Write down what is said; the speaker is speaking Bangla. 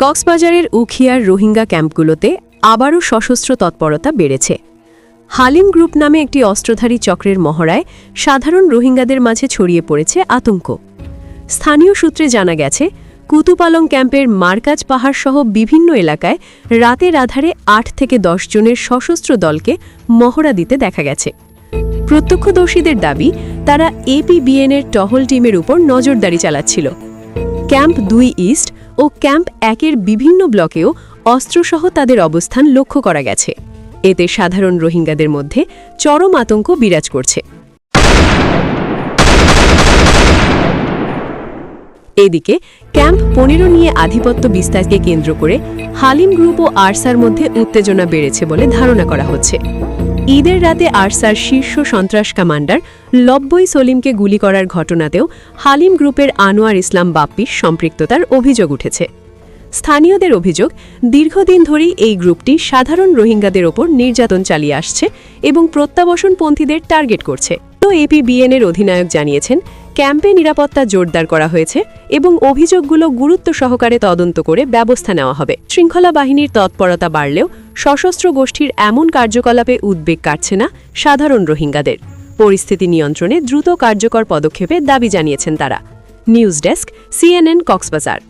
কক্সবাজারের উখিয়ার রোহিঙ্গা ক্যাম্পগুলোতে আবারও সশস্ত্র তৎপরতা বেড়েছে। হালিম গ্রুপ নামে একটি অস্ত্রধারী চক্রের মহড়ায় সাধারণ রোহিঙ্গাদের মাঝে ছড়িয়ে পড়েছে আতঙ্ক। স্থানীয় সূত্রে জানা গেছে, কুতুপালং ক্যাম্পের মারকাজ পাহাড়সহ বিভিন্ন এলাকায় রাতের আধারে ৮ থেকে ১০ জনের সশস্ত্র দলকে মহড়া দিতে দেখা গেছে। প্রত্যক্ষদর্শীদের দাবি, তারা এপিবিএনের টহল টিমের উপর নজরদারি চালাচ্ছিল। ক্যাম্প ২ ইস্ট ও ক্যাম্প ১-এর বিভিন্ন ব্লকেও অস্ত্রসহ তাদের অবস্থান লক্ষ্য করা গেছে। এতে সাধারণ রোহিঙ্গাদের মধ্যে চরম আতঙ্ক বিরাজ করছে। এদিকে ক্যাম্প ১৫ নিয়ে আধিপত্য বিস্তারকে কেন্দ্র করে হালিম গ্রুপ ও আরসার মধ্যে উত্তেজনা বেড়েছে বলে ধারণা করা হচ্ছে। ঈদের রাতে আরসার শীর্ষ সন্ত্রাস কমান্ডার লব্বই সলিমকে গুলি করার ঘটনাতেও হালিম গ্রুপের আনোয়ার ইসলাম বাপ্পির সম্পৃক্ততার অভিযোগ উঠেছে। স্থানীয়দের অভিযোগ, দীর্ঘদিন ধরেই এই গ্রুপটি সাধারণ রোহিঙ্গাদের ওপর নির্যাতন চালিয়ে আসছে এবং প্রত্যাবাসনপন্থীদের টার্গেট করছে। তো এপিবিএনের অধিনায়ক জানিয়েছেন, ক্যাম্পে নিরাপত্তা জোরদার করা হয়েছে এবং অভিযোগগুলো গুরুত্ব সহকারে তদন্ত করে ব্যবস্থা নেওয়া হবে। শৃঙ্খলা বাহিনীর তৎপরতা বাড়লেও সশস্ত্র গোষ্ঠীর এমন কার্যকলাপে উদ্বেগ কাটছে না সাধারণ রোহিঙ্গাদের। পরিস্থিতি নিয়ন্ত্রণে দ্রুত কার্যকর পদক্ষেপের দাবি জানিয়েছেন তারা। News desk, CNN Cox's Bazar.